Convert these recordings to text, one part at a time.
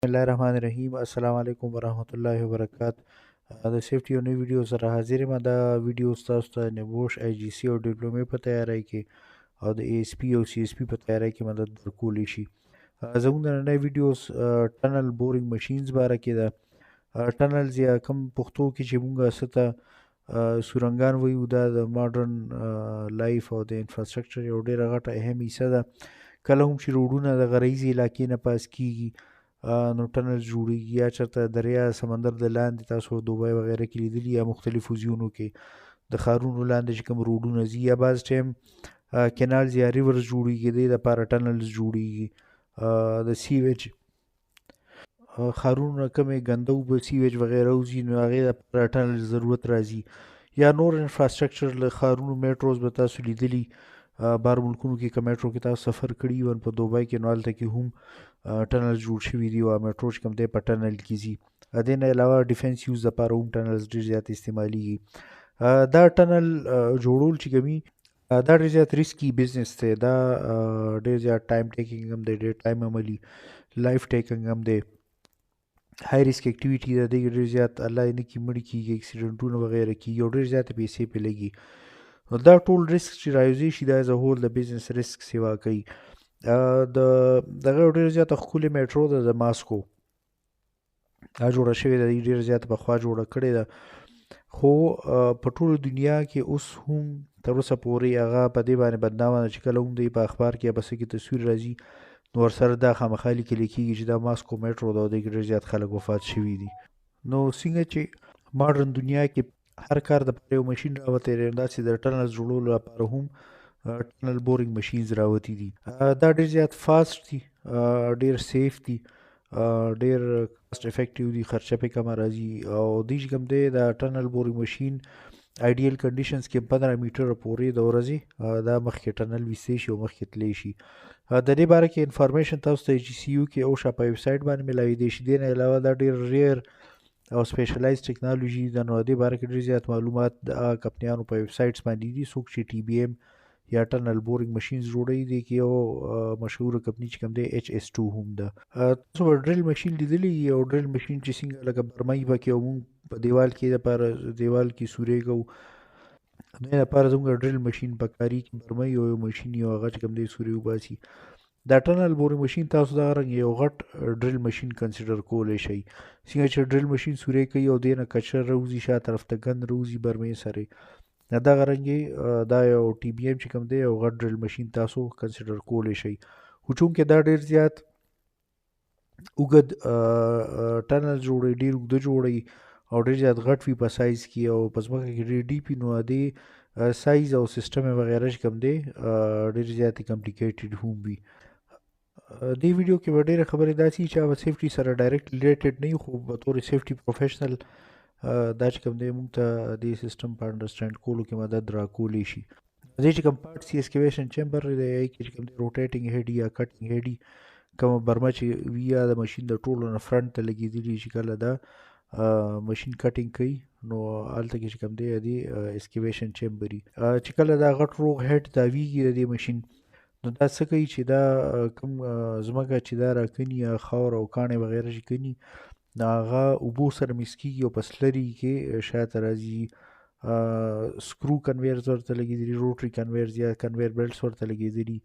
الله الرحمن الرحیم. السلام علیکم ورحمۃ اللہ وبرکاتہ. د سیفټي یو نوی ویډیو سره حاضر یم. دا ویډیو ستاسو ته نبوش آی جی سی او ډیپلومې په تیاری کې او د اے ایس پی او سی ایس پی په تیاری کې مدد ورکولی شي. زموږ د نننۍ ویډیو ټنل بورینګ مشینز باره کې ده. ټنلز یا کم پښتو کې چې مونږ څه سورنګان وایو، دا د ماډرن لایف او د انفراسټرکچر یو ډېره غټه اهم حصه ده. کله هم چې روډونه د غرایزي علاقې نه پاس کیږي نو ټنل جوړیږي، یا چېرته دریا سمندر د لاندې تاسو دوبۍ وغیره کې لیدلي، یا مختلفو ځایونو کې د ښارونو لاندې چې کوم روډونه ځي، یا بعض ټایم کینالز یا ریورز جوړیږي، دې دپاره ټنلز جوړیږي. د سیویج ښارونو نه کومې ګنده اوبه سیویج وغیره وځي، نو هغې دپاره ټنل ضرورت راځي. یا نور انفراسټرکچر له ښارونو میټروز به تاسو لیدلي، بهر ملکونو کې که میټرو کې تاسو سفر کړي یو په دوبۍ کې، نو هلته کې هم ټنل جوړ شوي دي او میټرو چې کوم دی په ټنل کې ځي. دې نه علاوه ډیفنس یوز دپاره هم ټنلز ډېر زیات استعمالیږي. دا ټنل جوړول چې کوي دا ډېر زیات ریسکي بزنس دی. دا ډېر زیات ټایم ټیکنګ هم دی، ډېر ټایم عملي لایف ټیکنګ هم دی، های ریسک اکټیویټي ده. دې کې ډېر زیات الله یې نه کړي مړي کېږي، اکسیډنټونه وغیره کېږي او ډېر زیاتې پیسې پرې لګي. نو دا ټول ریسک چې رایوزی شي دا ایز ا هول د بزنس ریسک سیوا کوي. د دغه یو ډېر زیاته ښکلې میټرو ده د ماسکو، دا جوړه شوې ده، ډېر زیاته پخوا جوړه کړې ده، خو په ټوله دنیا کې اوس هم تر اوسه پورې هغه په دې باندې بدنامه ده چې کله هم دی په اخبار کې یا په څه کې تصویر راځي نو ورسره دا خامخا لیکل کېږي چې دا ماسکو میټرو ده او دې کې ډېر زیات خلک وفات شوي دي. نو څنګه چې ماډرن دنیا کې هر کار دپاره یو مشین راوتی دی، داسې د ټنل جوړولو لپاره هم ټنل بورینګ مشینز راوتي دي. دا ډېر زیات فاسټ دي، ډېر سیف دي، ډېر کاسټ افیکټیو دي، خرچه پې کمه راځي. او دوی چې کوم دی دا ټنل بورینګ مشین آیډیل کنډیشنز کې 15 میټره پورې د ورځې دا مخکې ټنل ویستی شي او مخکې تلی شي. د دې باره کې انفارمیشن تاسو ته جي سی یو کې اوشا په ویب سایټ باندې میلاویدی شي. دې نه علاوه دا ډېر ریر او سپیشلایز ټیکنالوژي ده، نو دې باره کې ډېر زیات معلومات د کمپنیانو په ویب سایټس باندې دي. څوک چې ټي بي ایم یا ټنل بورینګ مشینز جوړوي، دې کې یو مشهوره کمپني چې کوم دی ایچ اس 2 هم ده. تاسو به ډریل مشین لیدلی، یو ډریل مشین چې څنګه لکه برمۍ پکې او موږ په دیوال کې دپاره دیوال کې سورې کوو، دې لپاره زموږ ډریل مشین پکاري چې برمۍ او یو مشین یو هغه چې کوم دی سورې وباسي. دا ټنل بورینګ مشین تاسو دغه رنګ یو غټ ډریل مشین کنسیډر کولی شئ. څنګه چې ډریل مشین سورې کوي او دې نه کچر راوځي، شا طرف ته ګند راوځي برمې سره، دغه رنګې دا یو ټي بي ایم چې کوم دی یو غټ ډریل مشین تاسو کنسیډر کولی شئ. خو چونکې دا ډېر زیات اوږد ټنل جوړوي، ډېر اوږده جوړوي او ډېر زیات غټ وي په سایز کې او په ځمکه کې ډېر ډیپ وي، نو دې سایز او سیسټم وغیره چې کوم دی ډېر زیاتې کمپلیکیټډ هم وي. دې ویډیو کې به ډېرې خبرې داسې چې هغه سیفټي سره ډایرکټ ریلیټډ نه وي، خو په طور سیفټي پروفیشنل دا چې کوم دی موږ ته دې سیسټم په انډرسټینډ کولو کې مدد راکولی شي. دې چې کوم پارټ سی اسکیویشن چیمبر دی، هغې کې چې کوم دی روټیټنګ هیډ یا کټنګ هیډ کومه برمه چې وي یا د مشین د ټولو نه فرنټ ته لګېدلي چې کله دا مشین کټینګ کوي نو هلته کې چې کوم دی دې اسکیویشن چیمبر وي. چې کله دا غټ روغ هیډ تاویږي د دې مشین، نو دا څه کوي چې دا کوم ځمکه چې دا راکني یا خاور او کاڼې وغیره چې کني، نو هغه اوبو سره مکس کېږي او په سلري کې شاته راځي. سکرو کنویرز ورته لګېدلي، روټري کنویرز یا کنویر بیلټس ورته لګېدلي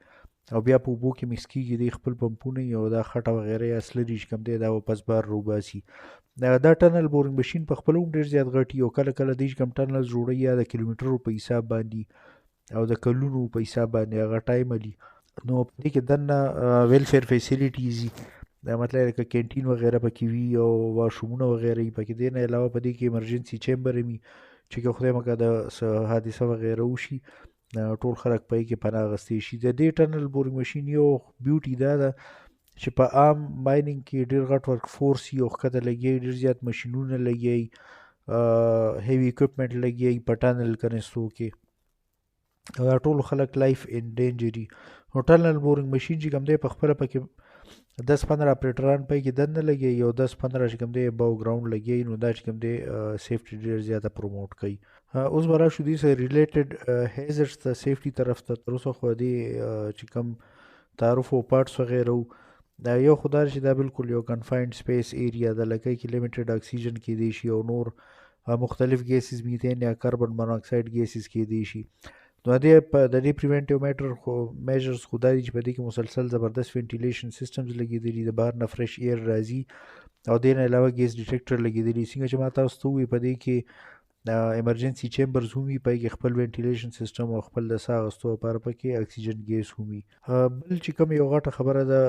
او بیا په اوبو کې مکس کېږي، دی خپل پمپونه او دا خټه وغیره یا سلري چې کوم دی دا واپس بار روباسي. دا ټنل بورینګ مشین په خپله هم ډېر زیات غټي او کله کله دی چې کوم ټنل جوړوي یا د کیلومیټرو په حساب باندې او د کلونو په حساب باندې هغه ټایم علي. نو په دې کې دننه ویلفیر فیسیلیټیز وي، مطلب لکه کینټین وغیره پکې وي او واشرومونه وغیره وي پکې. دې نه علاوه په دې کې ایمرجنسي چیمبر هم وي چې که خدای مکړه د څه حادثه وغیره وشي ټول خلک په کې پناه اخیستی شي. د دې ټنل بورینګ مشین یو بیوټي دا ده چې په عام مایننګ کې ډېر غټ ورک فورس وي او ښکته لګیایي، ډېر زیات مشینونه لګیایي، هیوي اکوپمنټ لګیایي په ټنل کنیستو کې، دا ټول خلک لایف ان ډینجر وي. نو ټنل بورینګ مشین چې کوم دی په خپله پکې 10-15 اپریټران پای کې دننه لګیایي او 10-15 چې کوم دی اباو ګراونډ لګیایي، نو دا چې کوم دی سیفټي ډېر زیاته پروموټ کوي. اوس به راشو دې سره ریلیټډ هیزرډز ته، سیفټي طرف ته. تر اوسه خو دې چې کوم تعارف او پارټس وغیره یو خو دا چې دا بالکل یو کنفاینډ سپیس ایریا ده، لکه کې لیمیټډ اکسیجن کیدی شي او نور مختلف ګیسز میتین یا کاربن موناکساید ګیسز کیدی شي. نو د دې پریونټیو میجرز خو دا دي چې په دې کې مسلسل زبردست وینټیلیشن سیستمز لګېدلي، د بهر نه فرش ایر راځي او دې نه علاوه ګیس ډیټیکټر لګېدلي. څنګه چې ما تاسو ته ووایي په دې کې ایمرجنسي چیمبرز هم وي، پای کې خپل وینټیلیشن سیستم او خپل د ساه اخیستو لپاره پکې اکسیجن ګیس هم وي. بل چې کوم یو غټه خبره ده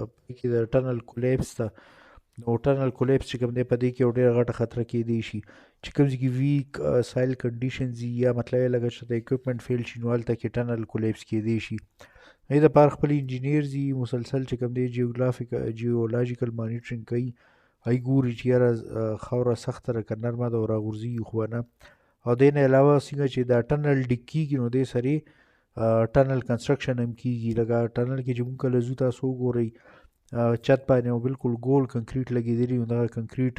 پای کې د ټنل کولیپس ده. نو ټنل کولیپس چې کوم دی په دې کې یو ډېره غټه خطره کیدی شي چې کوم ځای کې ویک سایل کنډیشنز وي یا مطلب یې لکه چې د اکوپمنټ فیل شي نو هلته کې ټنل کولیپس کیدی شي. دې دپاره خپل انجینیرز دي مسلسل چې کوم دی جیولوجیکل مانیټرنګ کوي، هغوی ګوري چې یاره خاوره سخته ده که نرمه ده او راغورځېږي خو به نه. او دې نه علاوه څنګه چې دا ټنل ډیک کېږي نو دې سره ټنل کنسټرکشن هم کېږي. لکه ټنل کې چې مونږ کله ځو تاسو وګورئ چت باندې او بالکل ګول کنکریټ لګېدلي نو دغه کنکریټ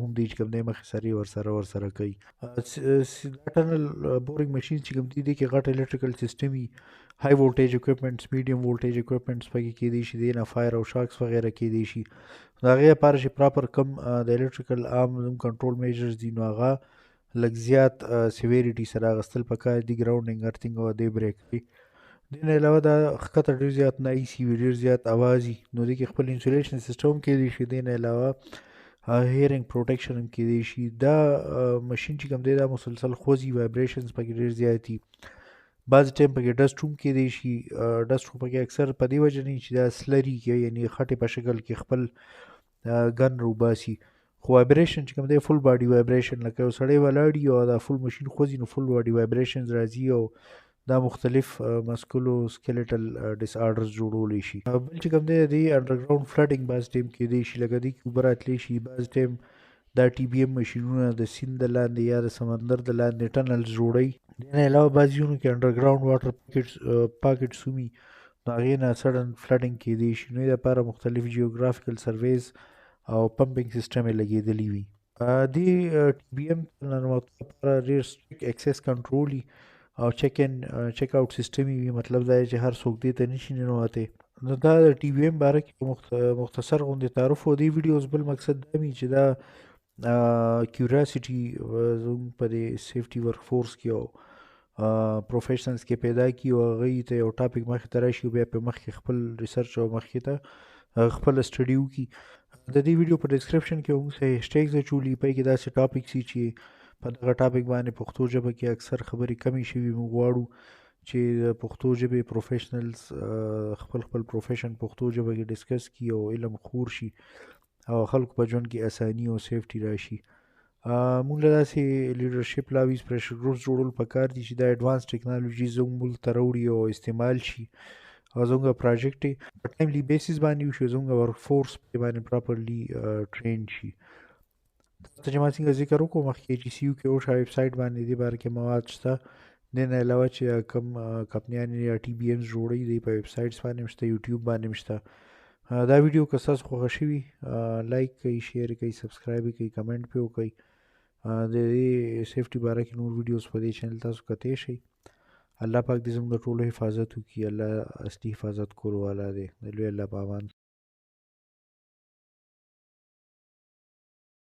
هم دی چې کوم دی مخې سره ورسره کوي. دا ټنل بورینګ مشین چې کوم دی دې کې غټ الکتریکل سیسټم وي، های وولټیج اکوپمنټس، میډیم وولټیج اکوپمنټس پکې کیدی شي، دې نه فایر او شاکس وغیره کیدی شي. د هغې لپاره چې پراپر کم د الکتریکل آرم کنټرول میجرز دي نو هغه لږ زیات سیویریټي سره اخیستل پکار دي، ګراونډینګ ارتینګ او دې بریک کوي. دې نه علاوه دا ښکته ډېر زیات نایسي وي، ډېر زیات اواز وي نو دې کې خپل انسولیشن سیسټم هم کیدی شي. دې نه علاوه هیرنګ پروټیکشن هم کیدی شي. دا مشین چې کوم دی دا مسلسل خوځي، وایبریشنز پکې ډېر زیات دي، بعضې ټایم پکې ډسټ هم کیدی شي. ډسټ خو پکې اکثر په دې وجه نه چې دا سلري کې یعنې خټې په شکل کې خپل ګن روباسي، خو وایبریشن چې کوم دی فل باډي وایبریشن، لکه یو سړی ولاړ وي او دا فل مشین خوځي نو فل باډي وایبریشنز راځي او دا مختلف مسکولو سکیلیټل ډس آرډرز جوړولی شي. بل چې کوم دی د دې انډرګراوند فلډینګ بعض ټایم کیدی شي، لکه دې کې اوبه راتلی شي. بعض ټایم دا ټي بي ایم مشینونه د سیند د لاندې یا د سمندر د لاندې ټنلز جوړوي. دې نه علاوه بعض ځایونو کې انډرګراوند واټر پاکټس هم وي نو هغې نه سډن فلډینګ کیدی شي. نو دې لپاره مختلف جیوګرافیکل سرویز او پمپینګ سیسټم یې لګېدلي وي. دې ټي بي ایم ننوتو لپاره ډېر سټریک اکسس کنټرول وي او چیک آوټ سیسټم وي، مطلب دا چې هر څوک دې ته نشي ننوتی. نو دا د ټي بي ایم باره کې مختصر غوندې تعارف و. دې ویډیوز بل مقصد دا وي چې دا کیوریاسټي زموږ په دې سیفټي ورک فورس کې او پروفیشنلز کې پیدا کړي او هغوی ته یو ټاپک مخې ته راشي او بیا پرې مخکې خپل ریسرچ او مخکې ته خپله سټډي وکړي. د دې ویډیو په ډسکرپشن کې موږ څه هیشټیګز اچولي، پای کې داسې ټاپکس وي چې په دغه ټاپک باندې پښتو ژبه کې اکثر خبرې کمې شوي. موږ غواړو چې د پښتو ژبې پروفیشنلز خپل پروفیشن پښتو ژبه کې ډسکس کړي او علم خور شي او خلکو په ژوند کې اساني او سیفټي راشي. موږ له داسې لیډرشپ لاویز پریشر ګروپس جوړول پکار دي چې دا ایډوانس ټیکنالوژي زموږ ملک ته راوړي او استعمال شي او زموږ پروجیکټ یې په ټایملی بیسس باندې وشي، زموږ ورک فورس پرې باندې پراپرلی ټرین شي. ته چې ما څنګه ذکر وکړو مخکې جي سی یو کې اوشا ویب سایټ باندې دې باره کې مواد شته. دې نه علاوه چې کوم کمپنیان یا ټي بي ایمز جوړوي دی په ویب سایټس باندې هم شته، یوټیوب باندې هم شته. دا ویډیو که ستاسو خوښه شوي لایک کوئ، شیر کوئ، سبسکرایب کوئ، کمنټ پې وکړئ. د دې سیفټي باره کې نور ویډیوز په دې چینل تاسو کتلی شئ. الله پاک دې زموږ د ټولو حفاظت وکړي. الله اصلي حفاظت کولو والا دی. د لوی الله په امان.